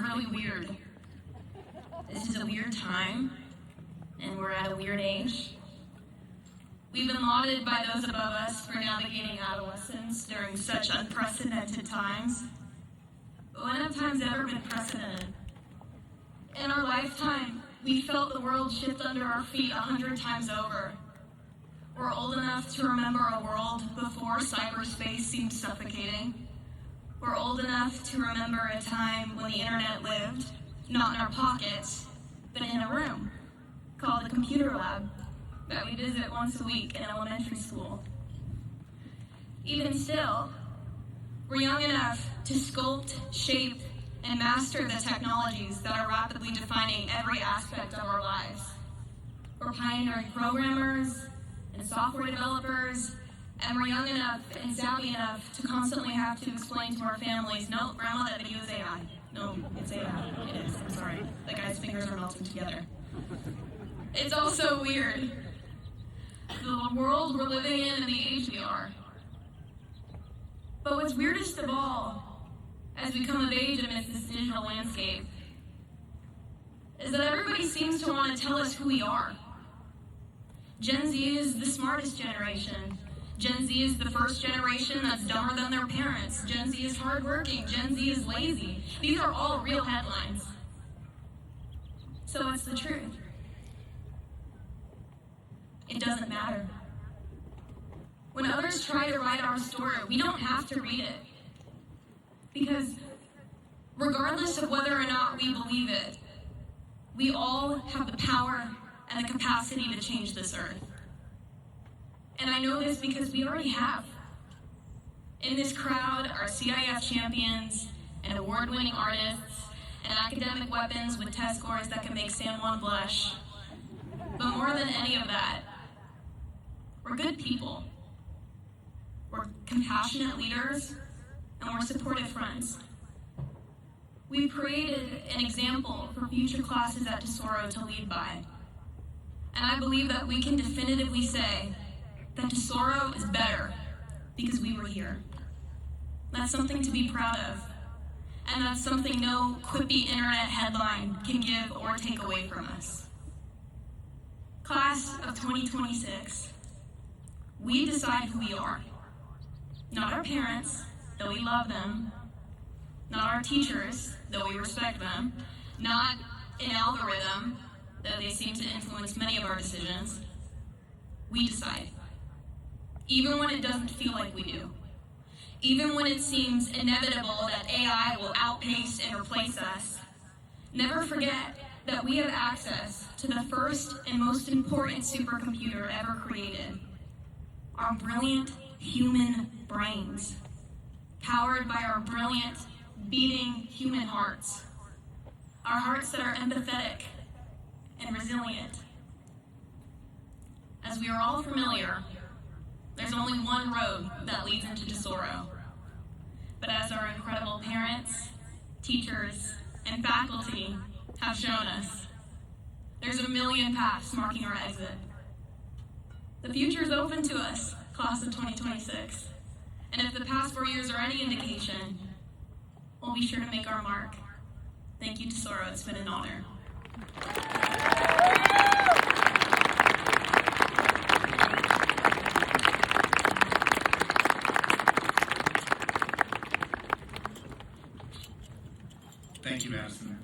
really weird. This is a weird time, and we're at a weird age. We've been lauded by those above us for navigating adolescence during such unprecedented times. But when have times ever been precedented? In our lifetime, we felt the world shift under our feet 100 times over. We're old enough to remember a world before cyberspace seemed suffocating. We're old enough to remember a time when the internet lived, not in our pockets, but in a room called the computer lab that we visit once a week in elementary school. Even still, we're young enough to sculpt, shape, and master the technologies that are rapidly defining every aspect of our lives. We're pioneering programmers and software developers, and we're young enough and savvy enough to constantly have to explain to our families, no, Grandma, that video is AI. No, it's AI. It is. I'm sorry. The guy's fingers are melting together. It's also weird. The world we're living in and the age we are. But what's weirdest of all, as we come of age amidst this digital landscape, is that everybody seems to want to tell us who we are. Gen Z is the smartest generation. Gen Z is the first generation that's dumber than their parents. Gen Z is hardworking. Gen Z is lazy. These are all real headlines. So what's the truth? It doesn't matter. When others try to write our story, we don't have to read it. Because regardless of whether or not we believe it, we all have the power and the capacity to change this earth. And I know this because we already have. In this crowd are CIF champions and award-winning artists and academic weapons with test scores that can make San Juan blush. But more than any of that, we're good people. We're compassionate leaders, and we're supportive friends. We've created an example for future classes at Tesoro to lead by. And I believe that we can definitively say that Tesoro is better because we were here. That's something to be proud of. And that's something no quippy internet headline can give or take away from us. Class of 2026, we decide who we are. Not our parents, though we love them. Not our teachers, though we respect them. Not an algorithm, though they seem to influence many of our decisions. We decide. Even when it doesn't feel like we do. Even when it seems inevitable that AI will outpace and replace us. Never forget that we have access to the first and most important supercomputer ever created. Our brilliant human brains, powered by our brilliant, beating human hearts. Our hearts that are empathetic and resilient. As we are all familiar, there's only one road that leads into Tesoro. But as our incredible parents, teachers, and faculty have shown us, there's a million paths marking our exit. The future is open to us, class of 2026. And if the past 4 years are any indication, we'll be sure to make our mark. Thank you, Tesoro. It's been an honor. Thank you, Madison.